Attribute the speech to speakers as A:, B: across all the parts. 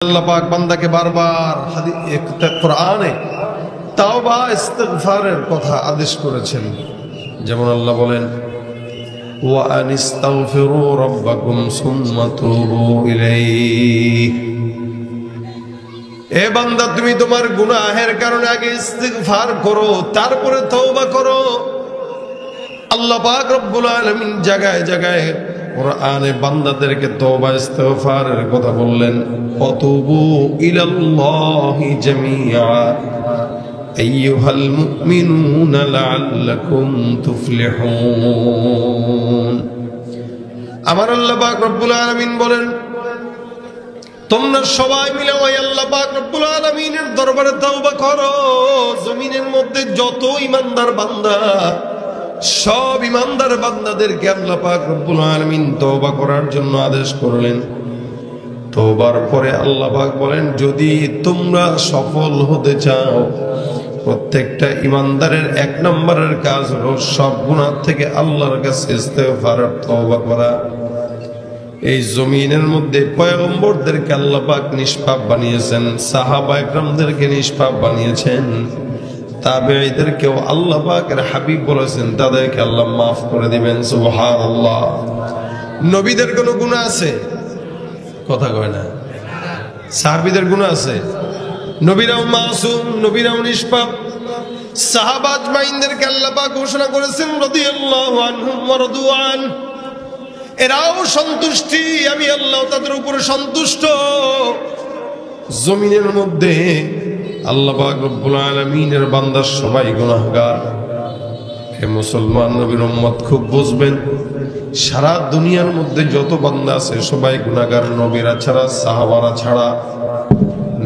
A: আল্লাহ পাক বান্দাকে বারবার কোরআনে তাওবা ইস্তিগফারের কথা আদেশ করেছেন। যেমন আল্লাহ বলেন, ওয়া আনিস্তাগফিরু রাব্বাকুম সুম্মা তুবু ইলাইহি। এ বান্দা, তুমি তোমার গুনাহের কারণে আগে ইস্তিগফার করো, তারপরে তওবা করো। আল্লাহ পাক রব্বুল আলামিন জায়গায় জায়গায় কোরআনে বান্দাদেরকে তওবা ইস্তিগফারের কথা বললেন। অতুবু ইলাল্লাহি জামিআ আইয়ুহাল মুমিনুনা লাআল্লাকুম তুফলিহুন। আমার আল্লাহ পাক রব্বুল আলামিন বলেন, তোমরা সবাই মিলে ওই আল্লাহ পাক রব্বুল আলামিনের দরবারে তওবা করো। জমিনের মধ্যে যত ঈমানদার বান্দা, সব ঈমানদার বান্দাদেরকে আল্লাহ পাক রব্বুল আলামিন তওবা করার জন্য আদেশ করলেন। তওবার পরে আল্লাহ পাক বলেন, যদি তোমরা সফল হতে চাও, প্রত্যেকটা ঈমানদারের এক নম্বরের কাজ হলো সব গুনাহ থেকে আল্লাহর কাছে ইস্তিগফার তওবা করা। এই জমিনের মধ্যে পয়গম্বরদেরকে আল্লাহ পাক নিষ্পাপ বানিয়েছেন, সাহাবায়ে কেরামদেরকে নিষ্পাপ বানিয়েছেন, তাবেঈদেরকেও আল্লাহ পাকের হাবিব বলেছেন তাদেরকে আল্লাহ মাফ করে দিবেন। সুবহানাল্লাহ। নবীদের কোনো গুনাহ আছে? কথা কয় না। সাহাবীদের গুনাহ আছে? নবীরাও মাসুম, নবীরাও নিষ্পাপ। সাহাবা আজমাইনদেরকে আল্লাহ পাক ঘোষণা করেছেন রাদিয়াল্লাহু আনহুম ওয়া রাদু আন। এরাও সন্তুষ্টি, আমি আল্লাহ তাদের উপরে সন্তুষ্ট। জমিনের মধ্যে আল্লাহ পাক রব্বুল আলামিনের বান্দা সবাই গুনাহগার। হে মুসলমান নবীর উম্মত, খুব বুঝবেন, সারা দুনিয়ার মধ্যে যত বান্দা আছে সবাই গুনাহগার, নবীরা ছাড়া, সাহাবারা ছাড়া।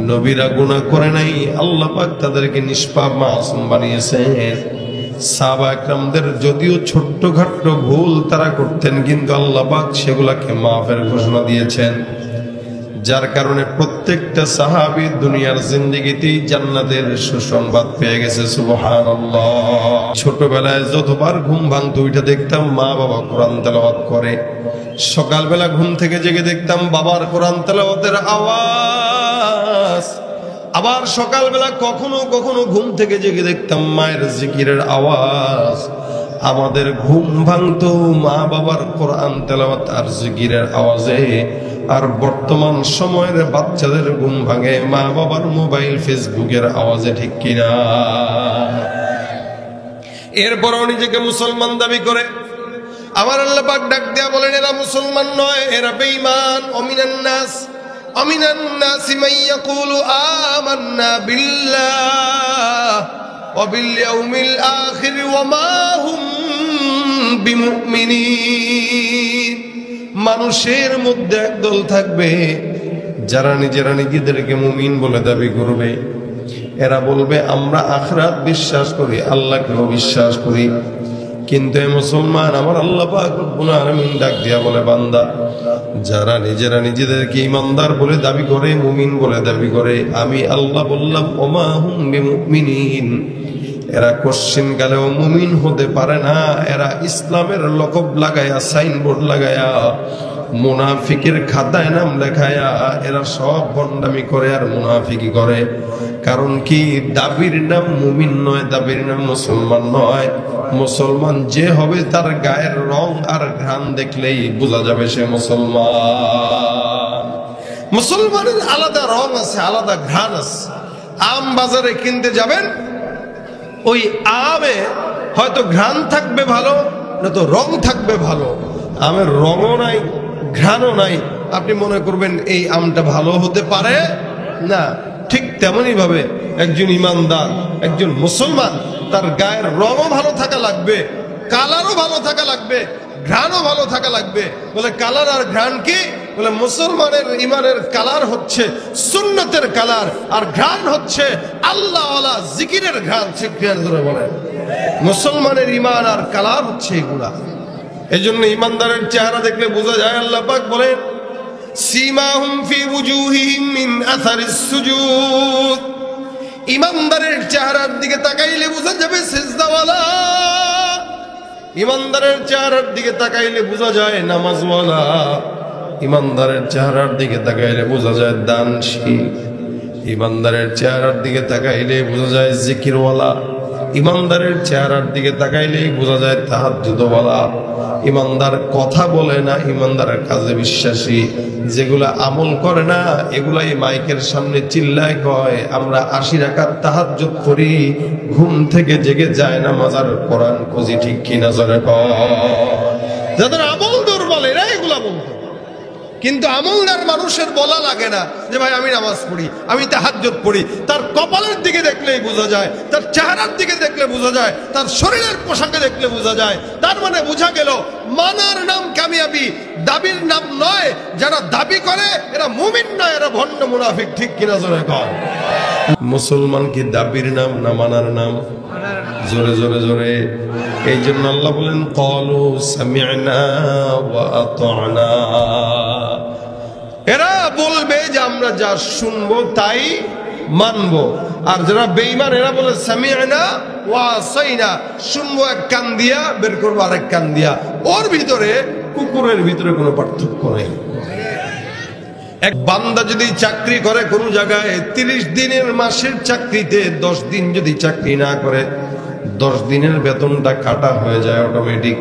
A: নবীরা গুনাহ করে নাই, আল্লাহ পাক তাদেরকে নিষ্পাপ মাসুম বানিয়েছেন। সাহাবায়ে কেরামদের যদিও ছোট্টখাট্ট ভুল তারা করতেন, কিন্তু আল্লাহ পাক সেগুলাকে মাফের ঘোষণা দিয়েছেন, যার কারণে প্রত্যেকটা সাহাবী দুনিয়ার জিন্দেগিতেই জান্নাতের সুসংবাদ পেয়ে গেছে। সুবহানাল্লাহ। ছোটবেলায় যতবার ঘুম ভাঙতো ওইটা দেখতাম মা বাবা কোরআন তেলাওয়াত করে। সকালবেলা ঘুম থেকে জেগে দেখতাম বাবার কোরআন তেলাওয়াতের আওয়াজ। আবার সকালবেলা কখনো কখনো ঘুম থেকে জেগে দেখতাম মায়ের জিকিরের আওয়াজ। আমাদের ঘুম ভাঙতো মা বাবার কোরআন তেলাওয়াত আর জিকিরের আওয়াজে। আর বর্তমান সময়ের বাচ্চাদের ঘুম ভাঙে মা বাবার মোবাইল ফেসবুকের আওয়াজে, ঠিক কিনা? এরপরও নিজেকে মুসলমান দাবি করে। আমার আল্লাহ পাক ডাক দেয়া বলেন, এরা মুসলমান নয়, এরা বেঈমান। অমিনান নাস মান ইয়াকুলু আমান্না বিল্লাহ ওয়া বিল ইয়াউমিল আখির ওয়া মা হুম বিমুমিনিন। মানুষের মধ্যে একদল থাকবে যারা নিজেদেরকে মুমিন বলে দাবি করবে। এরা বলবে আমরা আখিরাত বিশ্বাস করি, আল্লাহকেও বিশ্বাস করি, কিন্তু এ মুসলমান। আমার আল্লাহ পাক রব্বুল আলামিন ডাক দিয়া বলে, বান্দা, যারা নিজেদেরকে ঈমানদার বলে দাবি করে, মুমিন বলে দাবি করে, আমি আল্লাহ বললাম ওমা হুম বিমুমিনিন, এরা কোশ্চিন কালেও মুমিন হতে পারে না। এরা ইসলামের লকব লাগায়া, সাইনবোর্ড লাগায়া, মুনাফিকের খাতায় নাম লেখায়া এরা সব ভণ্ডামি করে আর মুনাফিকি করে। কারণ কি? দাবির নাম মুমিন নয়, দাবির নাম মুসলমান নয়। মুসলমান যে হবে তার গায়ের রং আর ঘ্রাণ দেখলেই বোঝা যাবে সে মুসলমান। মুসলমানের আলাদা রং আছে, আলাদা ঘ্রাণ আছে। আম বাজারে কিনতে যাবেন, ওই আমে হয়তো ঘ্রাণ থাকবে ভালো, না তো রং থাকবে ভালো। আমের রঙও নাই, ঘ্রাণও নাই, আপনি মনে করবেন এই আমটা ভালো হতে পারে না। ঠিক তেমনি ভাবে একজন ইমানদার, একজন মুসলমান, তার গায়ের রঙও ভালো থাকা লাগবে, কালারও ভালো থাকা লাগবে, ঘ্রাণও ভালো থাকা লাগবে। বলে কালার আর ঘ্রাণ কি? বলে মুসলমানের ইমানের কালার হচ্ছে সুন্নতের কালার, আর ঘ্রাণ হচ্ছে আল্লাহওয়ালা জিকিরের ঘ্রাণ। বলে মুসলমানের ইমান আর কালার হচ্ছে এগুলা। এই জন্য ইমানদারের চেহারা দেখলে বোঝা যায়। আল্লাহ পাক বলেন, সীমাহুম ফি ওয়ুজুহিহিম মিন আসারিস সুজুদ। ইমানদারের চেহারার দিকে তাকাইলে বোঝা যাবে সিজদাওয়ালা। ইমানদারের চেহারার দিকে তাকাইলে বোঝা যায় নামাজওয়ালা। ইমানদারের চেহারার দিকে তাকাইলে বোঝা যায় দানশীল, ইমানদারের চেহারার দিকে তাকাইলে বোঝা যায় জিকিরওয়ালা, ইমানদারের চেহারার দিকে তাকাইলেই বোঝা যায় তাহাজ্জুদওয়ালা। ইমানদার কথা বলে না, ইমানদারের কাজে বিশ্বাসী। যেগুলা আমল করে না এগুলাই মাইকের সামনে চিল্লায় কয় আমরা 80 রাকাত তাহাজ্জুদ করি, ঘুম থেকে জেগে যায় না মাজার কোরআন খুঁজি, ঠিক কিনা জোরে কয়। যাদের আমল দুর্বল এরা এগুলা বলতো, কিন্তু আমলদার মানুষের বলা লাগে না যে ভাই আমি নামাজ পড়ি, আমি তাহাজ্জুদ পড়ি। তার কপালের দিকে দেখলেই বোঝা যায়, তার চেহারার দিকে দেখলে বোঝা যায়, তার শরীরের পোশাকে দেখলে বোঝা যায়। তার মানে বোঝা গেল মানার নাম কামিয়াবি, দাবির নাম নয়। যারা দাবি করে এরা মুমিন নয়, এরা ভণ্ড মুনাফিক, ঠিক কিনা জোরে কর। মুসলমান কি দাবির নাম না মানার নাম? জোরে জোরে জোরে। এই জন্য আল্লাহ বলেন ক্বালু সামি'না ওয়া আতা'না। এরা বলবে যে আমরা যা শুনবো তাই মানবো। আর যারা বেঈমান এরা বলে সামি'না ওয়া আসাইনা, শুনবো এক কান দিয়া, বের করবো আরেক কান দিয়া। ওর ভিতরে কুকুরের ভিতরে কোনো পার্থক্য নেই। এক বান্দা যদি চাকরি করে কোন জায়গায়, 30 দিনের মাসের চাকরিতে 10 দিন যদি চাকরি না করে, 10 দিনের বেতনটা কাটা হয়ে যায় অটোমেটিক।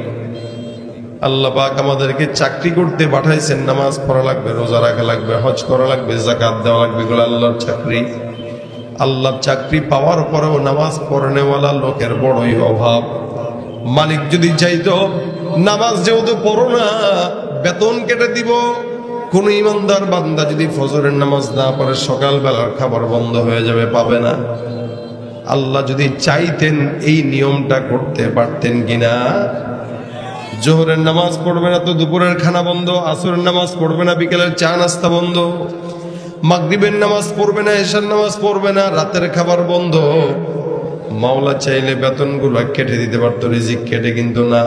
A: আল্লাহ পাক আমাদেরকে চাকরি করতে পাঠাইছেন, নামাজ পড়া লাগবে, রোজা রাখা লাগবে, হজ করা লাগবে, যাকাত দেওয়া লাগবে, এগুলো আল্লাহর চাকরি। আল্লাহর চাকরি পাওয়ার পরেও নামাজ পড়নেওয়ালা লোকের বড়ই অভাব। মালিক যদি চাইতো নামাজ যেহেতু পড়ো না বেতন কেটে দিব, কোন ইমানদার বান্দা যদি ফজরের নামাজ না পড়ে সকালবেলার খাবার বন্ধ হয়ে যাবে, পাবে না। আল্লাহ যদি চাইতেন এই নিয়মটা করতে পারতেন কিনা? জোহরের নামাজ পড়বে না তো দুপুরের খানা বন্ধ, আসরের নামাজ পড়বে না বিকেলের চা নাস্তা বন্ধ, মাগরিবের নামাজ পড়বে না, এশার নামাজ পড়বে না, রাতের খাবার বন্ধ। মাওলা চাইলে বেতনগুলো কেটে দিতে পারতো, রিজিক কেটে, কিন্তু না।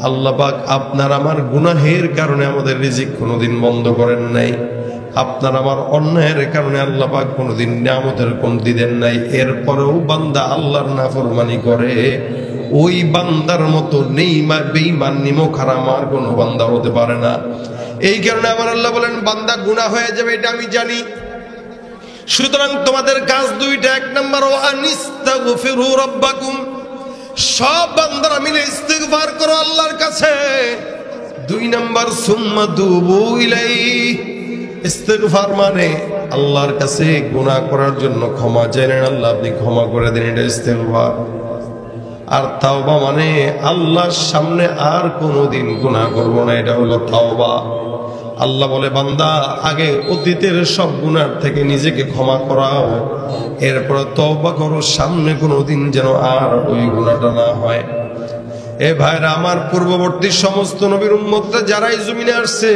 A: আল্লাহ পাক আপনার আমার গুনাহের কারণে আমাদের রিজিক কোনোদিন বন্ধ করেন নাই। আপনার আমার অন্যায়ের কারণে আল্লাহ পাক কোনোদিন নিয়ামতের কমতি দেন নাই। এরপরেও বান্দা আল্লাহর নাফরমানি করে, ওই বান্দার মতো বেঈমান নিমক হারাম আর কোনো বান্দা হতে পারে না। এই কারণে আমার আল্লাহ বলেন বান্দা গুনাহ হয়ে যাবে, এটা আমি জানি। সুতরাং তোমাদের কাজ দুইটা। 1 নাম্বার ওয়ানিস্তাগফিরু রাব্বাকুম, সব বান্দারা মিলে ইস্তিগফার করো আল্লাহর কাছে। 2 নাম্বার সুম্মা তুবু ইলাইহি, ইস্তিগফার মানে আল্লাহর কাছে গুনাহ করার জন্য ক্ষমা চাইলেন, আল্লাহ আপনি ক্ষমা করে দেন, এটা ইস্তিগফার। আর তাওবা মানে আল্লাহর সামনে আর কোনোদিন গুনাহ করব না, এটা হলো তাওবা। আল্লাহ বলে বান্দা আগে অতীতের সব গুনাহ থেকে নিজেকে ক্ষমা করাও, এরপর তওবা করো, সামনে কোনোদিন যেন আর ওই গুনাহটা না হয়। এ ভাইরা আমার, পূর্ববর্তী সমস্ত নবীর উম্মতরা যারাই জমিনে আসছে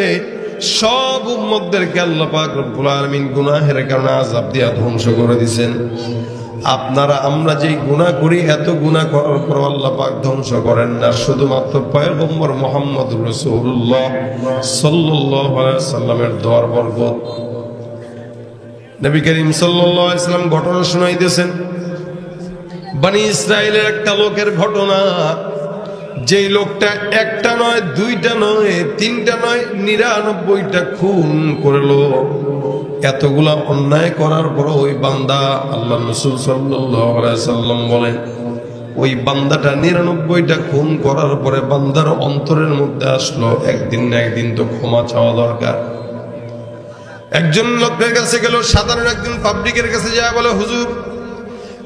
A: সব উম্মতদেরকে আল্লাহ পাক রব্বুল আলামিন গুনাহের কারণে আযাব দিয়া ধ্বংস করে দিয়েছেন। আপনারা আমরা যেই গুনাহ করি, এত গুনাহ করার পর আল্লাহ পাক ধ্বংস করেন না, শুধুমাত্র পয়গম্বর মুহাম্মদুর রাসূলুল্লাহ সাল্লাল্লাহু আলাইহি ওয়াসাল্লামের দোয়ার বরকত। নবী করিম সাল্লাল্লাহু আলাইহি ওয়াসাল্লাম ঘটনা শোনাইতেছেন বনি ইসরাইলের একটা লোকের ঘটনা। যেই লোকটা একটা নয়, দুইটা নয়, তিনটা নয়, 99টা খুন করলো। এতগুলা অন্যায় করার পর ওই বান্দা, আল্লাহ রাসূল সাল্লাল্লাহু আলাইহি সাল্লাম বলেন, ওই বান্দাটা 99টা খুন করার পরে বান্দার অন্তরের মধ্যে আসলো একদিন না একদিন তো ক্ষমা চাওয়া দরকার। একজন লোকের কাছে গেল, সাধারণ একজন পাবলিকের কাছে যায়, বলে হুজুর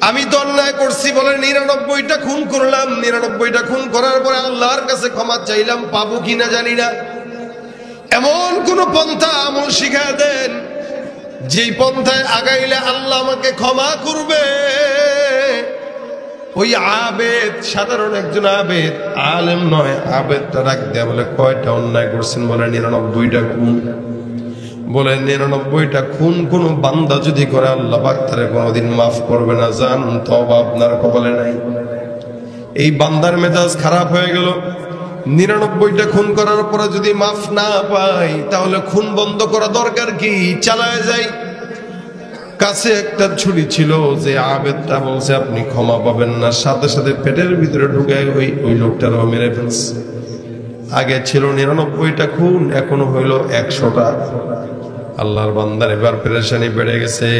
A: আমি তো অন্যায় করছি, বলে 99টা খুন করলাম, 99টা খুন করার পরে আল্লাহর কাছে ক্ষমা চাইলাম, পাবো কিনা জানি না। এমন কোন পন্থা আমল শিখায় দেন যেই পন্থায় আগাইলে আল্লাহ আমাকে ক্ষমা করবে। ওই আবেদ, সাধারণ একজন আবেদ, আলেম নয়, আবেদটা রাখ দেয়া, বলে কয়টা অন্যায় করছেন? বলে 99টা খুন। বলে 99টা খুন কোন বান্দা যদি করে আল্লাহ পাক তারে কোনোদিন মাফ করবে না, জান তওবা আপনার কপালে নাই। এই বান্দার মেজাজ খারাপ হয়ে গেল। 99টা খুন করার পরে যদি মাফ না পাই তাহলে খুন বন্ধ করা দরকার কি, চালায় যাই। কাছে একটা ছুরি ছিল, যে আবেদটা বলছে আপনি ক্ষমা পাবেন না, সাথে সাথে পেটের ভিতরে ঢুকায় ওই লোকটারও মেরে ফেলছে। আগে ছিল 99টা খুন, এখনো হইল 100টা। আল্লাহর বান্দার এবার পেরেশানি বেড়ে গেছে।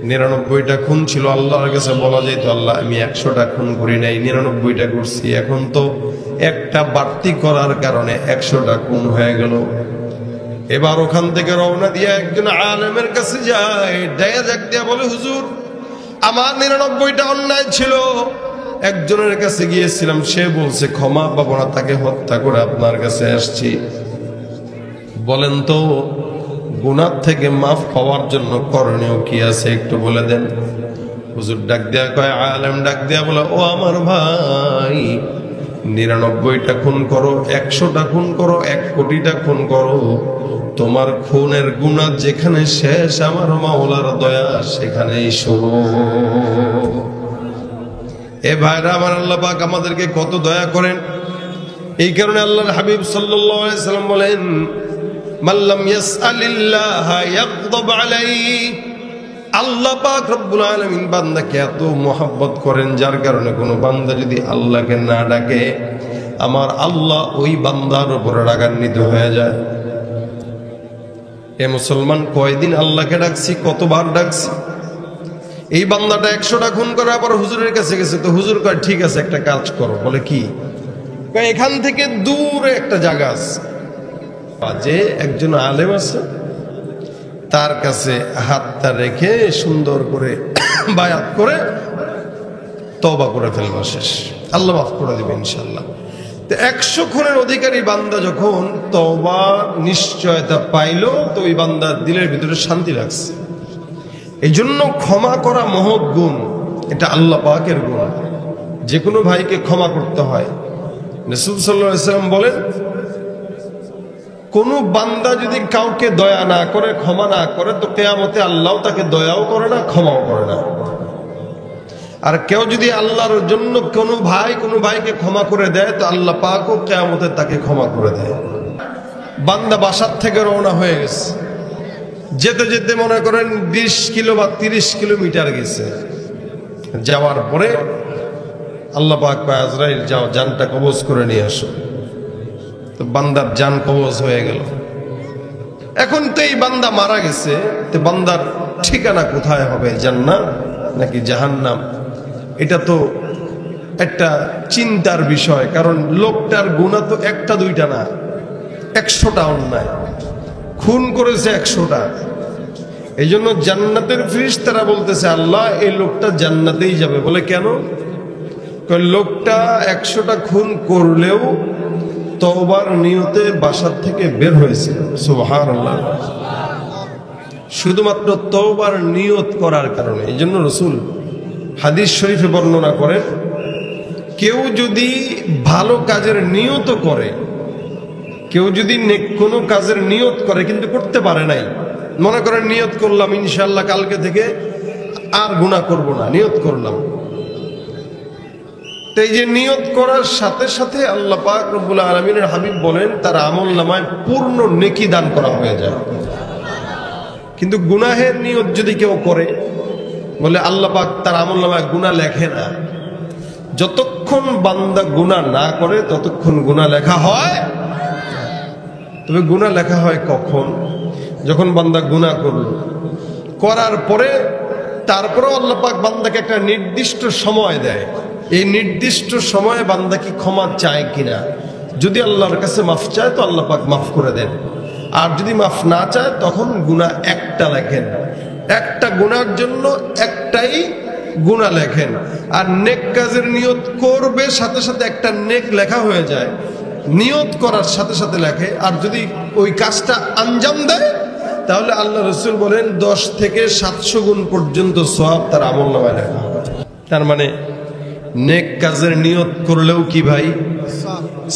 A: 99টা খুন ছিল, আল্লাহর কাছে বলা যেত আল্লাহ আমি 100টা খুন করি নাই, 99টা করছি। এখন তো একটা বাড়তি করার কারণে 100টা খুন হয়ে গেল। এবার ওখান থেকে রওনা দিয়ে একজন আলেমের কাছে যায়, ডাক দিয়া বলে হুজুর আমার 99টা অন্যায় ছিল, একজনের কাছে গিয়েছিলাম, সে বলছে ক্ষমা পাবো না, তাকে হত্যা করে আপনার কাছে আসছি। বলেন তো গুনাহ থেকে মাফ পাওয়ার জন্য করণীয় কি আছে একটু বলে দেন। হুজুর ডাক দেয়া কয়, আলেম ডাক দেয়া বলে ও আমার ভাই 99টা খুন করো, 100টা খুন করো, 1 কোটিটা খুন করো, তোমার খুনের গুনাহ যেখানে শেষ আমার মাওলার দয়া সেখানেই শুরু। এ ভাইরা আমার, আল্লাহ পাক আমাদেরকে কত দয়া করেন। এই কারণে আল্লাহর হাবিব সাল্লাল্লাহু আলাইহি সাল্লাম বলেন মাল্লাম ইয়াসআলিল্লাহ ইয়াগদাব আলাইহি। আল্লাহ পাক রব্বুল আলামিন বান্দাকে এত মহব্বত করেন, যার কারণে কোনো বান্দা যদি আল্লাহকে না ডাকে আমার আল্লাহ ওই বান্দার উপরে রাগান্বিত হয়ে যায়। এ মুসলমান কয়দিন আল্লাহকে ডাকছি, কতবার ডাকছি। এই বান্দাটা 100টা খুন করে আবার হুজুরের কাছে গেছে, তো হুজুর কয় ঠিক আছে একটা কাজ করো। বলে কি? এখান থেকে দূরে একটা জায়গা আছে, যে একজন আলেম আছে তার কাছে হাতটা রেখে সুন্দর করে বায়াত করে তওবা করে ফেলবা, শেষ, আল্লাহ মাফ করে দিবে ইনশাআল্লাহ। তো 100 খুনের অধিকারী বান্দা যখন তওবা নিশ্চয়তা পাইলো, তো ওই বান্দার দিলের ভিতরে শান্তি লাগছে। এই জন্য ক্ষমা করা মহৎ গুণ, এটা আল্লাহ পাকের গুণ। যে কোনো ভাইকে ক্ষমা করতে হয়। রাসূল সাল্লাল্লাহু আলাইহি ওয়াসাল্লাম বলেন কোন বান্দা যদি কাউকে দয়া না করে, ক্ষমা না করে, তো কিয়ামতে আল্লাহ তাকে দয়াও করে না, ক্ষমাও করে না। আর কেউ যদি আল্লাহর জন্য কোনো ভাইকে ক্ষমা করে দেয়, তো আল্লাহ পাকও কিয়ামতে তাকে ক্ষমা করে দেয়। বান্দা বাসার থেকে রওনা হয়ে গেছে, যেতে যেতে মনে করেন 20 কিলো বা 30 কিলোমিটার গেছে। যাওয়ার পরে আল্লাহ পাক কয় আজরাইল যাও জানটা কবজ করে নিয়ে আসো। তো বান্দার জান কবজ হয়ে গেল। এখন তো এই বান্দা মারা গেছে, তো বান্দার ঠিকানা কোথায় হবে, জান্নাত নাকি জাহান্নাম? এটা তো একটা চিন্তার বিষয়, কারণ লোকটার গুনাহ তো একটা দুইটা না, 100টা অন্যায়, খুন করেছে 100টা। এই জন্য জান্নাতের ফেরেশতারা বলতেছে আল্লাহ এই লোকটা জান্নাতেই যাবে। বলে কেন? লোকটা 100টা খুন করলেও তওবার নিয়তে বাসার থেকে বের হয়েছিল। সুবহানাল্লাহ। শুধুমাত্র তওবার নিয়ত করার কারণে। এই জন্য রাসূল হাদিস শরীফে বর্ণনা করেন, কেউ যদি ভালো কাজের নিয়ত করে, কেউ যদি কোনো কাজের নিয়ত করে কিন্তু করতে পারে নাই, মনে করেন নিয়ত করলাম ইনশাআল্লাহ কালকে থেকে আর গুনাহ করব না, নিয়ত করলাম, তো এই যে নিয়ত করার সাথে সাথে আল্লাহ পাক রব্বুল আলামিনের হাবিব বলেন তার আমলনামায় পূর্ণ নেকি দান করা হয়ে যায়। কিন্তু গুনাহের নিয়ত যদি কেউ করে, বলে আল্লাহ পাক তার আমলনামায় গুনাহ লেখে না। যতক্ষণ বান্দা গুনাহ না করে ততক্ষণ গুনাহ লেখা হয়। তবে গুনাহ লেখা হয় কখন? যখন বান্দা গুনাহ করল, করার পরে তারপরেও আল্লাহ পাক বান্দাকে একটা নির্দিষ্ট সময় দেয়। এই নির্দিষ্ট সময়ে বান্দা কি ক্ষমা চায় কিনা, যদি আল্লাহর কাছে মাফ চায় তো আল্লাহ পাক মাফ করে দেন, আর যদি মাফ না চায় তখন গুনাহ একটা লেখেন। একটা গুনার জন্য একটাই গুনাহ লেখেন। আর নেক কাজের নিয়ত করবে সাথে সাথে একটা নেক লেখা হয়ে যায়, নিয়ত করার সাথে সাথে লেখে। আর যদি ওই কাজটা আঞ্জাম দেয় তাহলে আল্লাহ রাসূল বলেন 10 থেকে 700 গুণ পর্যন্ত সওয়াব তার আমলনামায় লেখা হয়। তার মানে নেক কাজের নিয়ত করলেও কি ভাই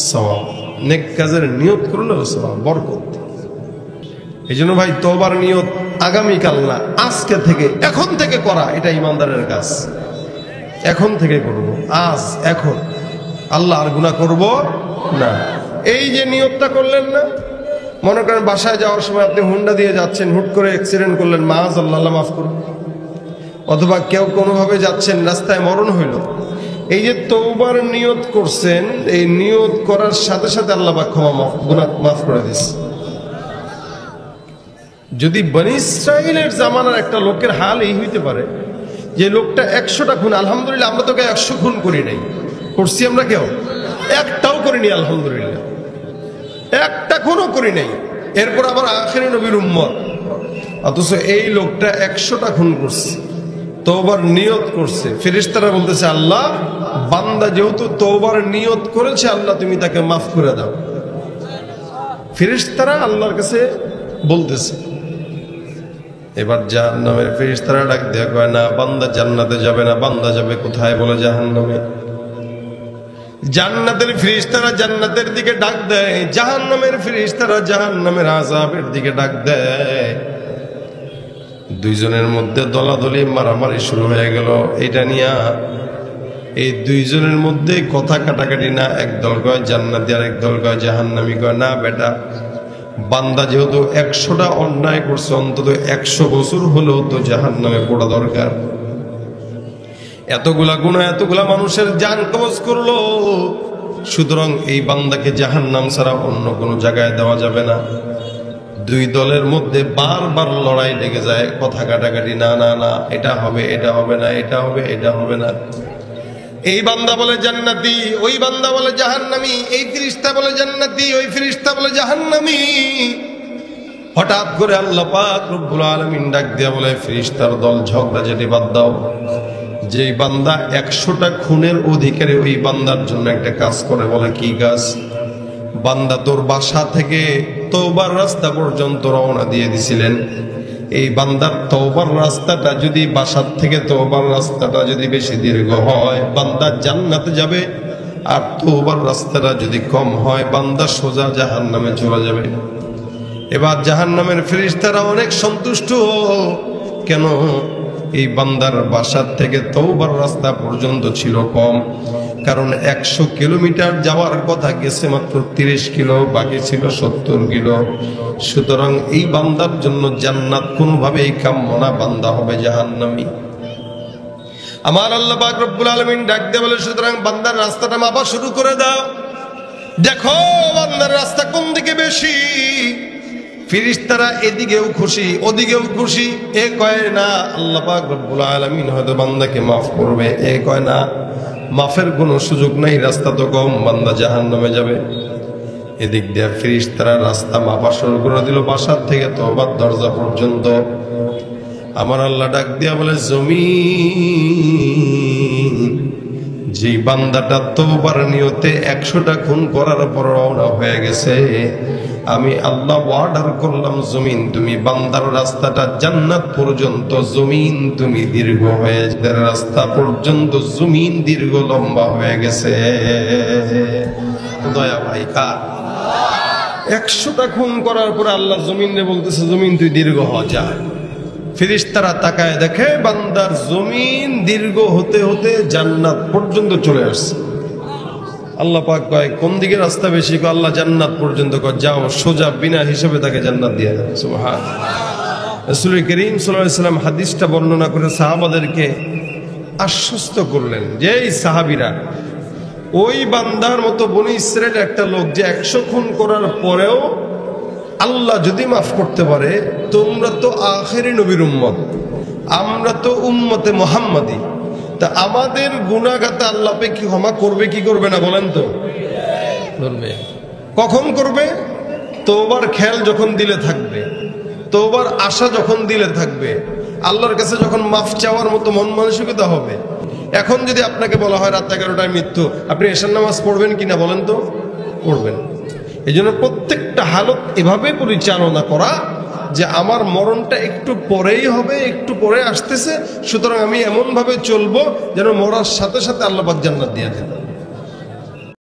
A: সওয়াব, নেক কাজের নিয়ত করলেও সওয়াব, বরকত। এই জন্য ভাই তওবার নিয়ত আগামীকাল না, আজকে থেকে, এখন থেকে করা, এটা ইমানদারের কাজ। এখন থেকে করব, আজ এখন, আল্লাহ আর গুনাহ করব না। এই যে নিয়তটা করলেন না, মনে করেন বাসায় যাওয়ার সময় আপনি হুন্ডা দিয়ে যাচ্ছেন, হুট করে অ্যাক্সিডেন্ট করলেন, মাআযাল্লাহ, আল্লাহ মাফ করুন। অথবা কেউ কোনোভাবে যাচ্ছেন, রাস্তায় মরণ হইল, এই যে তওবার নিয়ত করছেন, এই নিয়ত করার সাথে সাথে আল্লাহ পাক গুনাহ মাফ করে দিয়েছে। যদি বনি ইসরাইলের জামানার একটা লোকের হাল এই হইতে পারে যে লোকটা 100টা খুন, আলহামদুলিল্লাহ আমরা তোকে 100 খুন করি নাই, করছি আমরা কেউ একটাও করিনি, আলহামদুলিল্লাহ একটা খুনও করি নাই, এরপর আবার আখেরি নবীর উম্মত, অথচ এই লোকটা 100টা খুন করছে, তওবার নিয়ত করছে। ফেরেশতারা বলতেছে আল্লাহ বান্দা যেহেতু তওবার নিয়ত করেছে, আল্লাহ তুমি তাকে মাফ করে দাও। ফেরেশতারা আল্লাহর কাছে বলতেছে। এবার জাহান্নামের ফেরেশতারা ডাক দেয়া কয় না, বান্দা জান্নাতে যাবে না, বান্দা যাবে কোথায়? বলে জাহান্নামে। জান্নাতের ফেরেশতারা জান্নাতের দিকে ডাক দেয়, জাহান্নামের ফেরেশতারা জাহান্নামের আযাবের দিকে ডাক দেয়। দুইজনের মধ্যে দলাদলি মারামারি শুরু হয়ে গেল। এটা নিয়ে এই দুইজনের মধ্যে কথা কাটাকাটি না, একদল কয় জান্নাতি আর একদল কয় জাহান্নামী। কয় না বেটা, বান্দা যেহেতু 100টা অন্যায় করছে, অন্তত 100 বছর হলেও তো জাহান্নামে পড়া দরকার। এতগুলা গুনাহ, এতগুলা মানুষের জান কবজ করলো, সুতরাং এই বান্দাকে জাহান্নাম ছাড়া অন্য কোনো জায়গায় দেওয়া যাবে না। দুই দলের মধ্যে বারবার লড়াই লেগে যায়, কথা কাটাকাটি, না না না এটা হবে, এটা হবে না, এটা হবে, এটা হবে না। এই বান্দা বলে জান্নাতি, ওই বান্দা বলে জাহান্নামী, এই ফেরেশতা বলে জান্নাতি, ওই ফেরেশতা বলে জাহান্নামী। হঠাৎ করে আল্লাহ পাক রব্বুল আলামিন ডাক দিয়া বলে, ফেরেশতার দল ঝগড়া যেটি বাদ দাও, যেই বান্দা 100টা খুনের অধিকারী ওই বান্দার জন্য একটা কাজ করে। বলে কি কাজ? বান্দা তোর বাসা থেকে তওবার রাস্তা পর্যন্ত রওনা দিয়ে দিছিলেন, এই বান্দার তওবার রাস্তাটা যদি বাসার থেকে তওবার রাস্তাটা যদি বেশি দীর্ঘ হয়, বান্দা জান্নাতে যাবে, আর তওবার রাস্তাটা যদি কম হয়, বান্দা সোজা জাহান্নামে চলে যাবে। এবার জাহান্নামের ফেরেশতারা অনেক সন্তুষ্ট। কেন? এই বান্দার বাসার থেকে তওবার রাস্তা পর্যন্ত ছিল কম, কারণ 100 কিলোমিটার যাওয়ার কথা গেছে মাত্র 30 কিলো, বাকি ছিল 70 কিলো। সুতরাং এই বান্দার জন্য জান্নাত কোনোভাবেই কাম্য না, বান্দা হবে জাহান্নামী। আমার আল্লাহ পাক রব্বুল আলামিন ডাক দিয়ে বলে, সুতরাং বান্দার রাস্তাটা মাপা শুরু করে দাও, দেখো বান্দার রাস্তা কোন দিকে বেশি। ফেরেশতারা এদিকেও খুশি, ওদিকেও খুশি। এ কয় না আল্লাহ পাক রব্বুল আলামিন হয়তো বান্দাকে মাফ করবে, এ কয় না মাফের কোনো সুযোগ নাই, রাস্তা তো কম, বান্দা জাহান্নামে যাবে। এদিক দিয়ে ফেরেশতারা রাস্তা মাপা শুরু করে দিল, বাসার থেকে তওবার দরজা পর্যন্ত। আমার আল্লাহ ডাক দিয়া বলে, জমিন, যে বান্দাটা তওবার নিয়তে 100টা খুন করার পর রওনা হয়ে গেছে, আমি আল্লাহ অর্ডার করলাম, জমিন তুমি বান্দার রাস্তাটা জান্নাত পর্যন্ত, জমিন তুমি দীর্ঘ হয়ে, রাস্তা পর্যন্ত জমিন দীর্ঘ লম্বা হয়ে গেছে। দয়া ভাই কার? 100টা খুন করার পর আল্লাহ জমিনে বলতেছে, জমিন তুই দীর্ঘ হ যা। ফেরেশতারা তাকায় দেখে বান্দার জমিন দীর্ঘ হতে হতে জান্নাত পর্যন্ত চলে আসছে। আল্লাহ পাক কয় কোন দিকে রাস্তা বেশি? কয় আল্লাহ জান্নাত পর্যন্ত। কয় যাও সোজা, বিনা হিসেবে তাকে জান্নাত দিয়ে দেন। সুবহানাল্লাহ। রাসূল করিম সাল্লাল্লাহু আলাইহি ওয়াসাল্লাম হাদিসটা বর্ণনা করে সাহাবাদেরকে আশ্বস্ত করলেন যে এই সাহাবীরা, ওই বান্দার মতো বনি ইসরায়েলের একটা লোক যে 100 খুন করার পরেও আল্লাহ যদি মাফ করতে পারে, তোমরা তো আখেরি নবীর উম্মত, আমরা তো উম্মতে মুহাম্মাদি, তা আমাদের গুনাহগাতা আল্লাহ পে কি ক্ষমা করবে কি করবে না বলেন তো? করবে। কখন করবে? তওবার খেয়াল যখন দিলে থাকবে, তওবার আশা যখন দিলে থাকবে, আল্লাহর কাছে যখন মাফ চাওয়ার মতো মন মানসিকতা হবে। এখন যদি আপনাকে বলা হয় রাত 11টায় মৃত্যু, আপনি এশার নামাজ পড়বেন কিনা বলেন তো? পড়বেন। এই জন্য প্রত্যেকটা হালত এভাবে পরিচালনা করা যে আমার মরণটা একটু পরেই হবে, একটু পরে আসতেছে, সুতরাং আমি এমন ভাবে চলবো যেন মরার সাথে সাথে আল্লাহ পাক জান্নাত দিয়ে দেন।